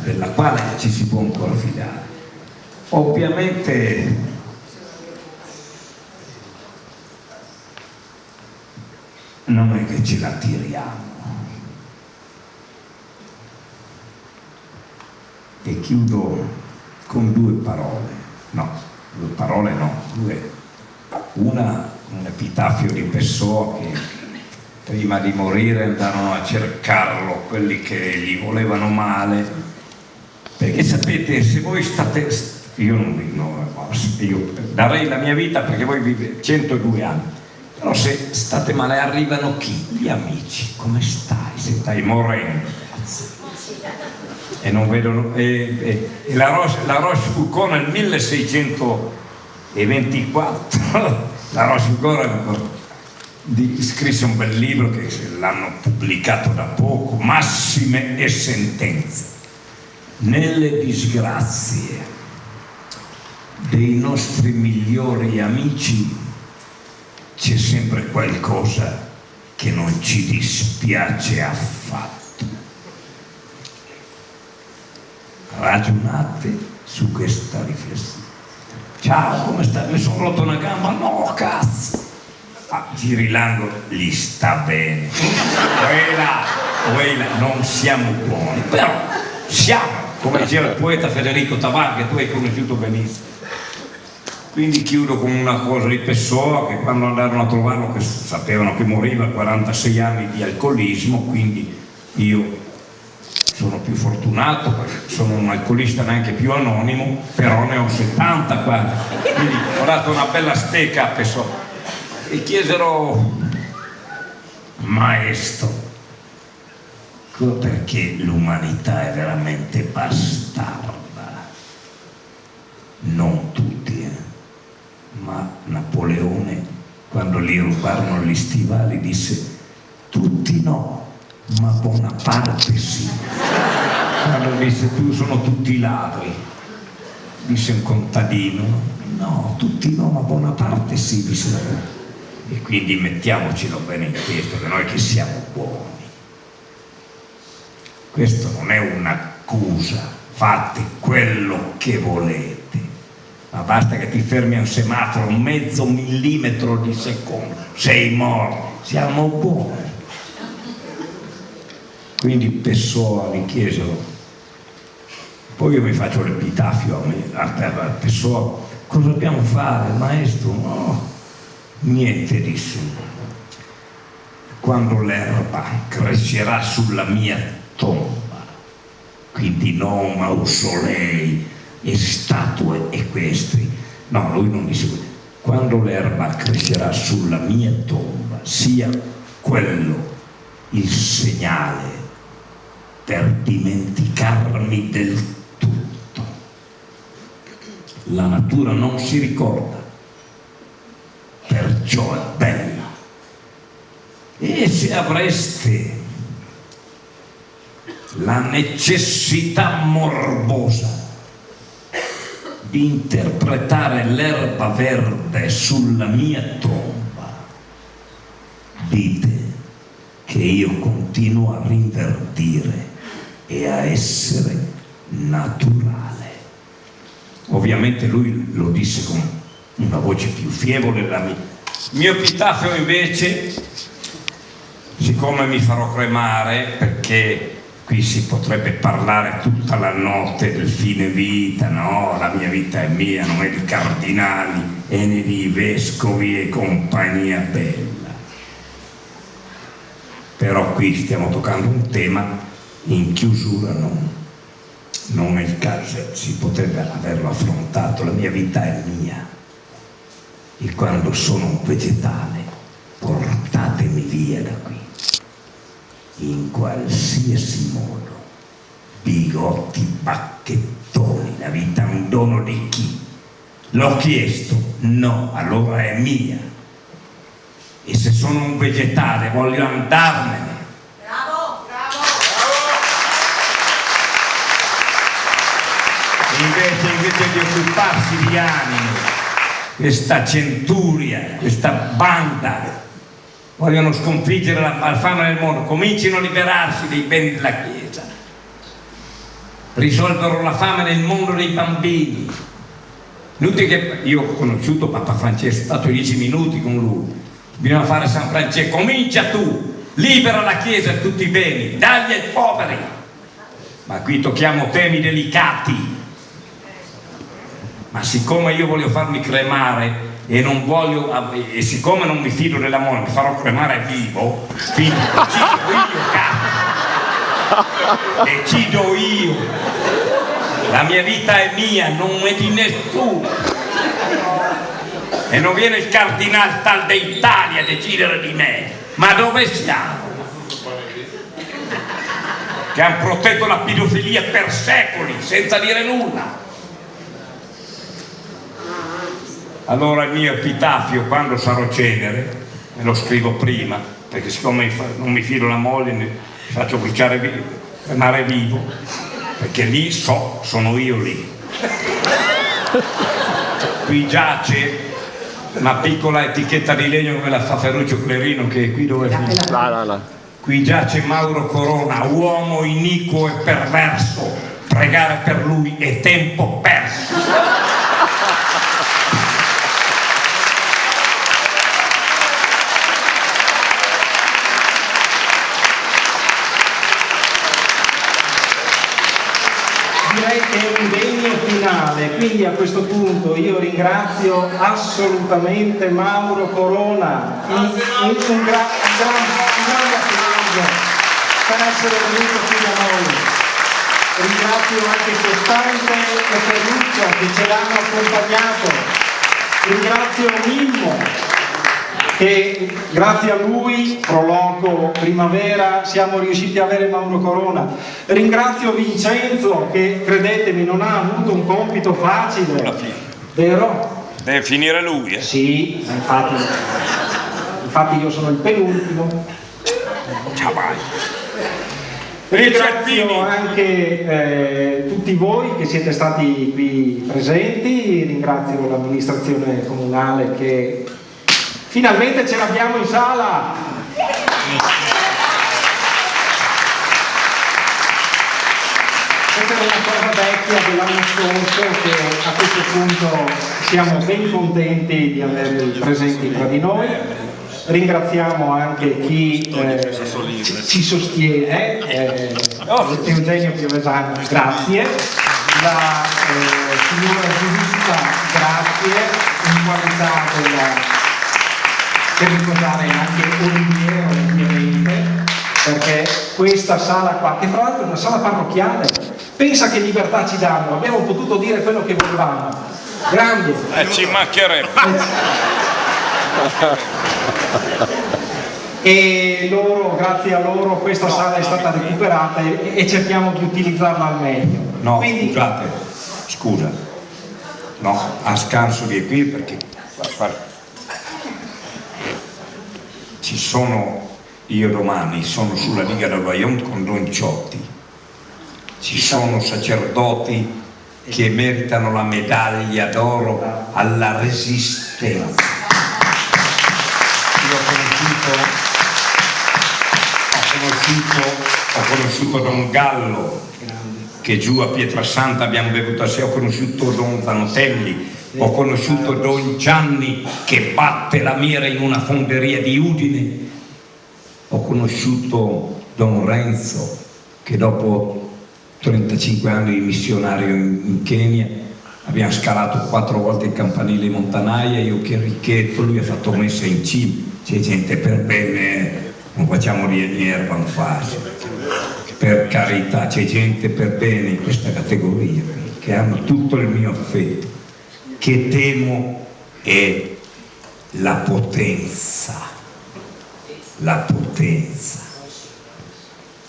della quale ci si può ancora fidare. Ovviamente non è che ce la tiriamo. E chiudo con due parole, un epitafio di Pessoa, che prima di morire andarono a cercarlo quelli che gli volevano male, perché sapete, se voi state, io darei la mia vita perché voi vivete 102 anni, però se state male arrivano chi? Gli amici. Come stai? Se stai morendo e non vedono, la Rochefoucauld nel 1624 la Rochefoucauld scrisse un bel libro che l'hanno pubblicato da poco, Massime e sentenze. Nelle disgrazie dei nostri migliori amici c'è sempre qualcosa che non ci dispiace affatto. Ragionate su questa riflessione. Ciao, come stai? Mi sono rotto una gamba? No, cazzo! Giri l'angolo, gli sta bene. Quella, non siamo buoni, però siamo, come diceva il poeta Federico Tabar, che tu hai conosciuto benissimo. Quindi chiudo con una cosa di Pessoa, che quando andarono a trovarlo, che sapevano che moriva a 46 anni di alcolismo, quindi io sono più fortunato perché sono un alcolista neanche più anonimo, però ne ho 70 quasi, quindi ho dato una bella stecca a Pessoa. E chiesero: maestro, perché l'umanità è veramente bastarda? Non tutti, ma Napoleone, quando gli rubarono gli stivali, disse: tutti no, ma Bonaparte sì. Quando disse: tu sono tutti ladri, disse un contadino: no, tutti no, ma Bonaparte sì, disse. E quindi mettiamocelo bene in testa, che noi che siamo buoni. Questo non è un'accusa, fate quello che volete, ma basta che ti fermi a un semaforo un mezzo millimetro di secondo, sei morto, siamo buoni. Quindi Pessoa gli chiesero, poi io mi faccio l'epitafio a Pessoa: cosa dobbiamo fare, maestro? No, niente, disse. Quando l'erba crescerà sulla mia tomba, quindi non mausolei e statue equestri, no, lui non disse questo. Quando l'erba crescerà sulla mia tomba, sia quello il segnale per dimenticarmi del tutto. La natura non si ricorda, perciò è bella. E se avreste la necessità morbosa di interpretare l'erba verde sulla mia tomba, dite che io continuo a rinverdire e a essere naturale. Ovviamente lui lo disse con una voce più fievole della mia. Il mio epitafio invece, siccome mi farò cremare, perché qui si potrebbe parlare tutta la notte del fine vita, no, la mia vita è mia, non è di cardinali e né di vescovi e compagnia bella. Però qui stiamo toccando un tema in chiusura, non è il caso, si potrebbe averlo affrontato. La mia vita è mia e quando sono un vegetale portatemi via da qui in qualsiasi modo, bigotti, bacchettoni, la vita è un dono di chi? L'ho chiesto? No, allora è mia. E se sono un vegetale voglio andarmene. Bravo, bravo. Invece di occuparsi di anime, questa centuria, questa banda vogliono sconfiggere la malfama del mondo, comincino a liberarsi dei beni della Chiesa. risolvere la fame nel mondo dei bambini. Inutile che io ho conosciuto Papa Francesco, sono stato 10 minuti con lui. Bisogna fare San Francesco, comincia tu, libera la Chiesa e tutti i beni, dagli ai poveri. Ma qui tocchiamo temi delicati. Ma siccome io voglio farmi cremare e non voglio, e siccome non mi fido dell'amore, mi farò cremare vivo, quindi decido io, cazzo. Decido io. La mia vita è mia, non è di nessuno. E non viene il cardinale tal d'Italia a decidere di me. Ma dove siamo? Che hanno protetto la pedofilia per secoli senza dire nulla. Allora il mio epitafio, quando sarò cenere, me lo scrivo prima, perché siccome non mi fido la moglie, mi faccio bruciare vivo, cremare vivo, perché lì sono io lì. Qui giace una piccola etichetta di legno come la fa Ferruccio Clerino, che è qui dove finisce. Qui giace Mauro Corona, uomo iniquo e perverso, pregare per lui è tempo perso. Direi che è un degno finale, quindi a questo punto io ringrazio assolutamente Mauro Corona, un grande applauso per essere venuto qui da noi. Ringrazio anche Costante e Ferruccio che ce l'hanno accompagnato, ringrazio Mimmo che grazie a lui, Proloco, Primavera, siamo riusciti ad avere Mauro Corona. Ringrazio Vincenzo che, credetemi, non ha avuto un compito facile, vero? Deve finire lui, eh? Sì, infatti io sono il penultimo. Ciao, vai. Ringrazio anche tutti voi che siete stati qui presenti, ringrazio l'amministrazione comunale che finalmente ce l'abbiamo in sala! Questa è una cosa vecchia dell'anno scorso che a questo punto siamo ben contenti di averli presenti tra di noi. Ringraziamo anche chi ci sostiene, Eugenio Piovesano, grazie, la signora giurista, grazie, in qualità per ricordare anche Oliviero ovviamente, perché questa sala qua, che fra l'altro è una sala parrocchiale, pensa che libertà ci danno, abbiamo potuto dire quello che volevamo, grande. Ci mancherebbe. E loro, grazie a loro, questa sala è stata recuperata e cerchiamo di utilizzarla al meglio. No, quindi, scusa, no, a scanso di qui perché ci sono, io domani sono sulla Liga del Vajont con Don Ciotti, ci sono sacerdoti che meritano la medaglia d'oro alla resistenza. Io ho conosciuto Don Gallo, che giù a Pietrasanta abbiamo bevuto assieme, ho conosciuto Don Zanotelli, ho conosciuto Don Gianni che batte la mira in una fonderia di Udine, ho conosciuto Don Renzo che dopo 35 anni di missionario in Kenya abbiamo scalato 4 volte il campanile in Montanaia, io che Ricchetto, lui ha fatto messa in cima, c'è gente per bene, non facciamo erba in facile, per carità, c'è gente per bene in questa categoria che hanno tutto il mio affetto. Che temo è la potenza,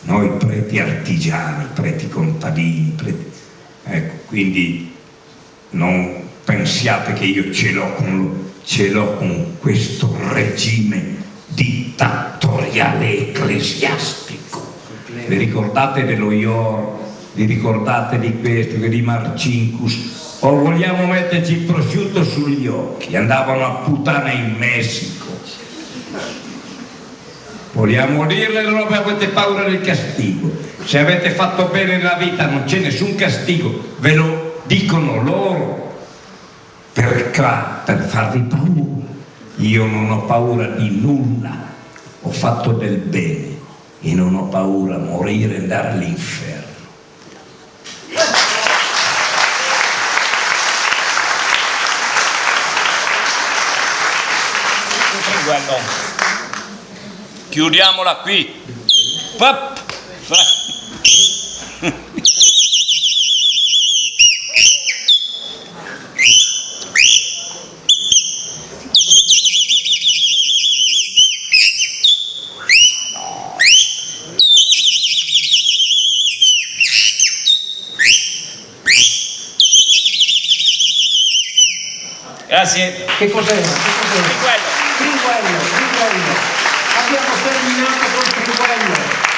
noi preti artigiani, preti contadini, ecco, quindi non pensiate che io ce l'ho con questo regime dittatoriale ecclesiastico. Vi ricordate dello IOR, vi ricordate di questo, di Marcinkus, o vogliamo metterci il prosciutto sugli occhi? Andavano a puttana in Messico. Vogliamo dirle, non avete paura del castigo. Se avete fatto bene nella vita non c'è nessun castigo, ve lo dicono loro per farvi paura. Io non ho paura di nulla, ho fatto del bene e non ho paura a morire e andare all'inferno. Chiudiamola qui. Pop. Grazie. Che cos'era? Quello. Gringuello. Abbiamo terminato con il gringuello.